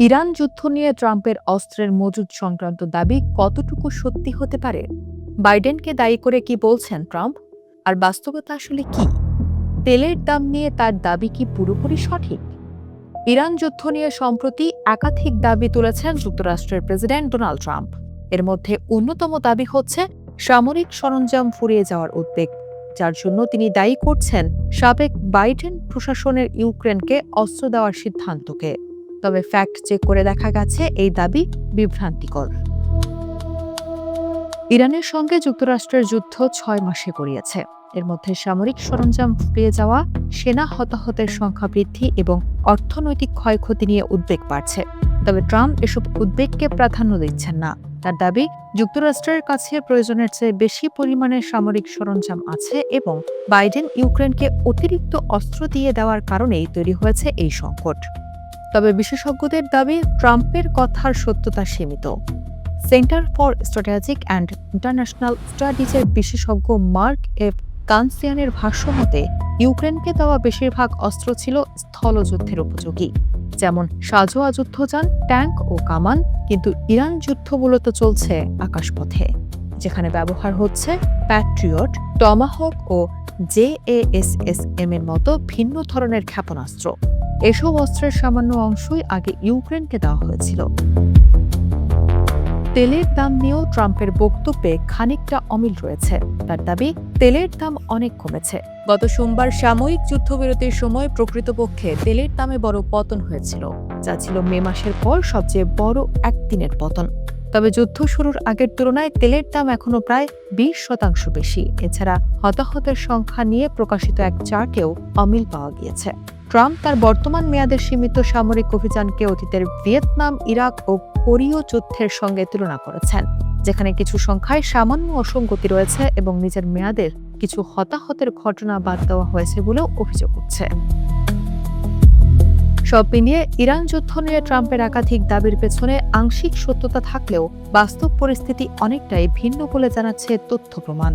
Iran যুদ্ধ নিয়ে ট্রাম্পের অস্ত্রের মজুদ সংক্রান্ত দাবি কতটুকু সত্যি হতে পারে? বাইডেনকে দায়ী করে কি বলছেন ট্রাম্প? আর বাস্তবতা আসলে কি? তেলের দাম নিয়ে তার দাবি কি পুরোপুরি সঠিক? ইরান যুদ্ধ নিয়ে সম্প্রতি একাধিক দাবি তুলেছেন যুক্তরাষ্ট্রের প্রেসিডেন্ট ডোনাল্ড ট্রাম্প। এর মধ্যে অন্যতম দাবি হচ্ছে সামরিক সরঞ্জাম ফুরিয়ে যাওয়ার উদ্বেগ, যার জন্য তিনি দায়ী করছেন সাবেক বাইডেন প্রশাসনের ইউক্রেনকে অস্ত্র দেওয়ার সিদ্ধান্তকে। তবে ফ্যাক্ট চেক করে দেখা গেছে এই দাবি বিভ্রান্তিকর। ইরানের সঙ্গে যুক্তরাষ্ট্রের যুদ্ধ ৬ মাসে গড়িয়েছে। এর মধ্যে সামরিক সরঞ্জাম ফুরিয়ে যাওয়া, সেনা হতাহতের সংখ্যা বৃদ্ধি এবং অর্থনৈতিক ক্ষয়ক্ষতি নিয়ে উদ্বেগ বাড়ছে। তবে ট্রাম্প এসব উদ্বেগকে প্রাধান্য দিচ্ছেন না। তার দাবি, যুক্তরাষ্ট্রের কাছে প্রয়োজনের চেয়ে বেশি পরিমাণে সামরিক সরঞ্জাম আছে এবং বাইডেন ইউক্রেনকে অতিরিক্ত অস্ত্র দিয়ে দেওয়ার কারণেই তৈরি হয়েছে এই সংকট। তবে বিশেষজ্ঞদের দাবি, ট্রাম্পের কথার সত্যতা সীমিত। Center for strategic and international স্টাডিজের বিশেষজ্ঞ মার্ক এফ কানসিয়ানের ভাষ্যমতে, ইউক্রেনকে দেওয়া বেশিরভাগ অস্ত্র ছিল স্থলযুদ্ধের উপযোগী, যেমন সাঁজোয়া যুদ্ধযান, ট্যাঙ্ক ও কামান। কিন্তু ইরান যুদ্ধ মূলত চলছে আকাশপথে, যেখানে ব্যবহার হচ্ছে প্যাট্রিয়ট, টমাহক ও জেএএসএসএম এর মতো ভিন্ন ধরনের ক্ষেপণাস্ত্র। এসব অস্ত্রের সামান্য অংশই আগে ইউক্রেনকে দেওয়া হয়েছিল। তেলের দাম নিয়েও ট্রাম্পের বক্তব্যে খানিকটা অমিল রয়েছে। তার দাবি, তেলের দাম অনেক কমেছে। গত সোমবার সাময়িক যুদ্ধবিরতির সময় প্রকৃতপক্ষে তেলের দামে বড় পতন হয়েছিল, যা ছিল মে মাসের পর সবচেয়ে বড় একদিনের পতন। তবে যুদ্ধ শুরুর আগের তুলনায় তেলের দাম এখনো প্রায় 20% বেশি। এছাড়া হতাহতের সংখ্যা নিয়ে প্রকাশিত এক চার্টেও অমিল পাওয়া গিয়েছে। ট্রাম্প তার বর্তমান মেয়াদের সীমিত সামরিক অভিযানকে অতীতের ভিয়েতনাম, ইরাক ও কোরীয় যুদ্ধের সঙ্গে তুলনা করেছেন, যেখানে কিছু সংখ্যায় সামান্য অসঙ্গতি রয়েছে এবং নিজের মেয়াদের কিছু হতাহতের ঘটনা বাদ দেওয়া হয়েছে বলেও অভিযোগ উঠছে। সব মিলিয়ে ইরান যুদ্ধ নিয়ে ট্রাম্পের একাধিক দাবির পেছনে আংশিক সত্যতা থাকলেও বাস্তব পরিস্থিতি অনেকটাই ভিন্ন বলে জানাচ্ছে তথ্য প্রমাণ।